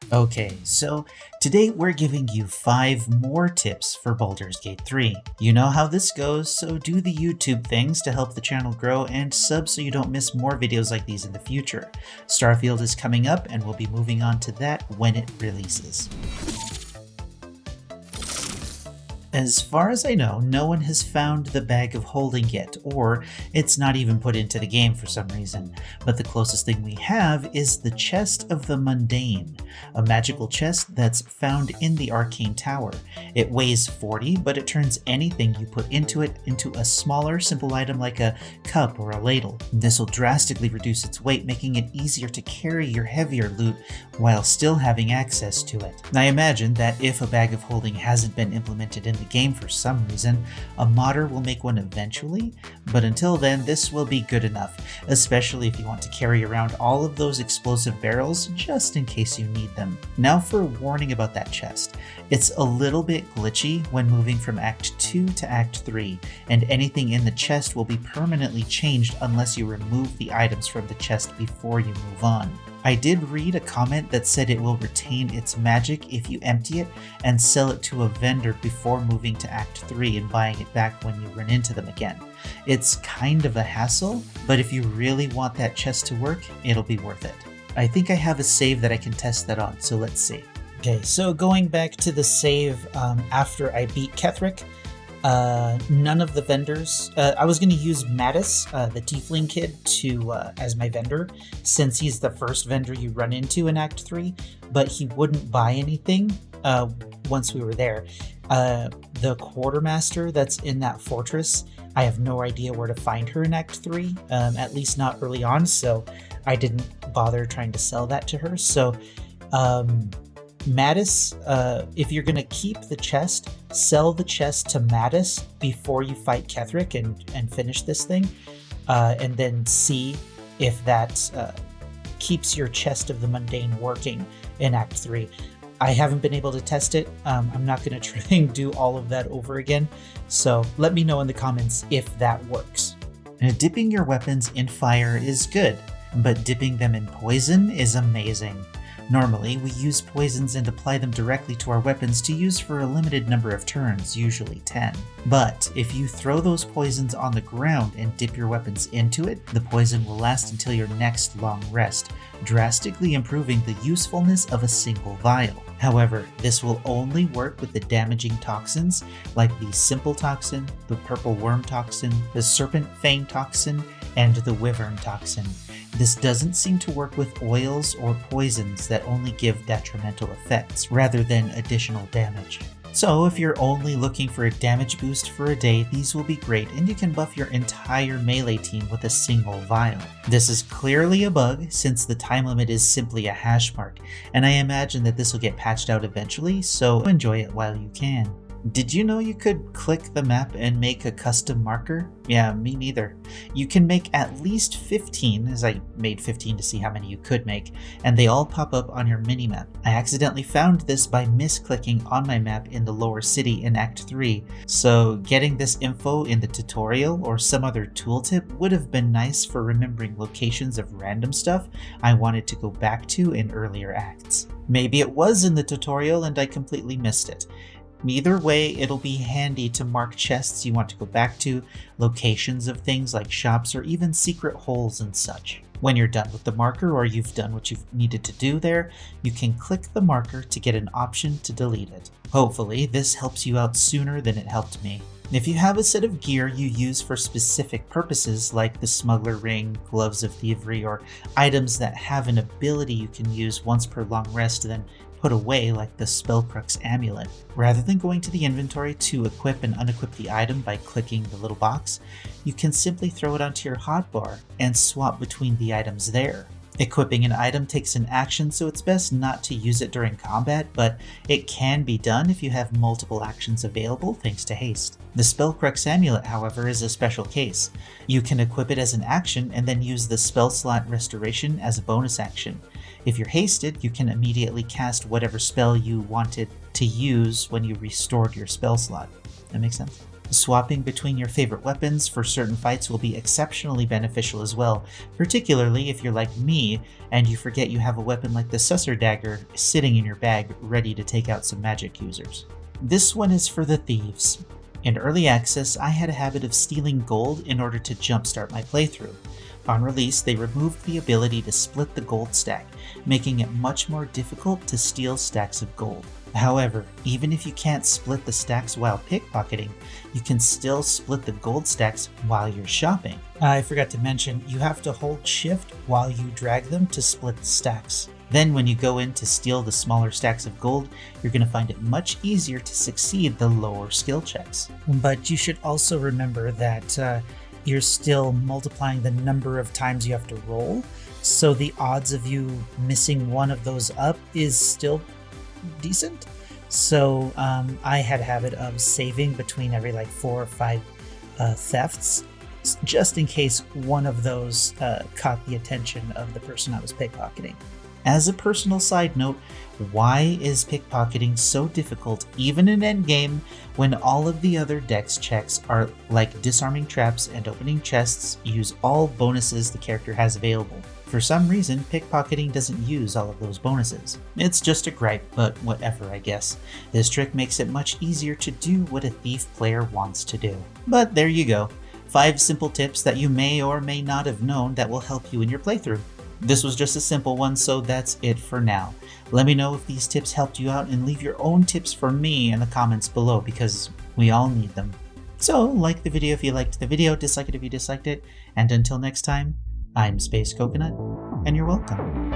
Okay, so today we're giving you 5 more tips for Baldur's Gate 3. You know how this goes, so do the YouTube things to help the channel grow and sub so you don't miss more videos like these in the future. Starfield is coming up and we'll be moving on to that when it releases. As far as I know, no one has found the Bag of Holding yet, or it's not even put into the game for some reason. But the closest thing we have is the Chest of the Mundane, a magical chest that's found in the Arcane Tower. It weighs 40, but it turns anything you put into it into a smaller, simple item like a cup or a ladle. This will drastically reduce its weight, making it easier to carry your heavier loot while still having access to it. I imagine that if a Bag of Holding hasn't been implemented in the game for some reason, a modder will make one eventually, but until then this will be good enough, especially if you want to carry around all of those explosive barrels just in case you need them. Now for a warning about that chest. It's a little bit glitchy when moving from Act 2 to Act 3, and anything in the chest will be permanently changed unless you remove the items from the chest before you move on. I did read a comment that said it will retain its magic if you empty it and sell it to a vendor before moving to Act 3 and buying it back when you run into them again. It's kind of a hassle, but if you really want that chest to work, it'll be worth it. I think I have a save that I can test that on, so let's see. Okay, so going back to the save after I beat Ketherick, none of the vendors. I was going to use Mattis, the Tiefling kid, as my vendor, since he's the first vendor you run into in Act 3, but he wouldn't buy anything once we were there. The quartermaster that's in that fortress, I have no idea where to find her in Act 3, at least not early on, so I didn't bother trying to sell that to her. So, Mattis, if you're going to keep the chest, sell the chest to Mattis before you fight Ketherick and finish this thing, and then see if that keeps your Chest of the Mundane working in Act 3. I haven't been able to test it. I'm not going to try and do all of that over again, so let me know in the comments if that works. Dipping your weapons in fire is good, but dipping them in poison is amazing. Normally, we use poisons and apply them directly to our weapons to use for a limited number of turns, usually 10. But if you throw those poisons on the ground and dip your weapons into it, the poison will last until your next long rest, drastically improving the usefulness of a single vial. However, this will only work with the damaging toxins like the Simple Toxin, the Purple Worm Toxin, the Serpent Fang Toxin, and the Wyvern Toxin. This doesn't seem to work with oils or poisons that only give detrimental effects rather than additional damage. So if you're only looking for a damage boost for a day, these will be great and you can buff your entire melee team with a single vial. This is clearly a bug since the time limit is simply a hash mark, and I imagine that this will get patched out eventually, so enjoy it while you can. Did you know you could click the map and make a custom marker? Yeah, me neither. You can make at least 15, as I made 15 to see how many you could make, and they all pop up on your minimap. I accidentally found this by misclicking on my map in the lower city in Act 3, so getting this info in the tutorial or some other tooltip would have been nice for remembering locations of random stuff I wanted to go back to in earlier acts. Maybe it was in the tutorial and I completely missed it. Either way, it'll be handy to mark chests you want to go back to, locations of things like shops, or even secret holes and such. When you're done with the marker or you've done what you've needed to do there, you can click the marker to get an option to delete it. Hopefully, this helps you out sooner than it helped me. If you have a set of gear you use for specific purposes like the smuggler ring, gloves of thievery, or items that have an ability you can use once per long rest then put away like the Spellcrux amulet, rather than going to the inventory to equip and unequip the item by clicking the little box, you can simply throw it onto your hotbar and swap between the items there. Equipping an item takes an action, so it's best not to use it during combat, but it can be done if you have multiple actions available thanks to haste. The Spellcrux amulet, however, is a special case. You can equip it as an action and then use the spell slot restoration as a bonus action. If you're hasted, you can immediately cast whatever spell you wanted to use when you restored your spell slot. That makes sense? Swapping between your favorite weapons for certain fights will be exceptionally beneficial as well, particularly if you're like me and you forget you have a weapon like the Susser Dagger sitting in your bag ready to take out some magic users. This one is for the thieves. In early access, I had a habit of stealing gold in order to jumpstart my playthrough. On release, they removed the ability to split the gold stack, making it much more difficult to steal stacks of gold. However, even if you can't split the stacks while pickpocketing, you can still split the gold stacks while you're shopping. I forgot to mention, you have to hold shift while you drag them to split the stacks. Then when you go in to steal the smaller stacks of gold, you're going to find it much easier to succeed the lower skill checks. But you should also remember that you're still multiplying the number of times you have to roll, so the odds of you missing one of those up is still decent. So I had a habit of saving between every like 4 or 5 thefts, just in case one of those caught the attention of the person I was pickpocketing. As a personal side note, why is pickpocketing so difficult even in endgame when all of the other dex checks are like disarming traps and opening chests use all bonuses the character has available? For some reason, pickpocketing doesn't use all of those bonuses. It's just a gripe, but whatever, I guess. This trick makes it much easier to do what a thief player wants to do. But there you go. 5 simple tips that you may or may not have known that will help you in your playthrough. This was just a simple one, so that's it for now. Let me know if these tips helped you out and leave your own tips for me in the comments below because we all need them. So like the video if you liked the video, dislike it if you disliked it, and until next time, I'm Space Coconut, and you're welcome.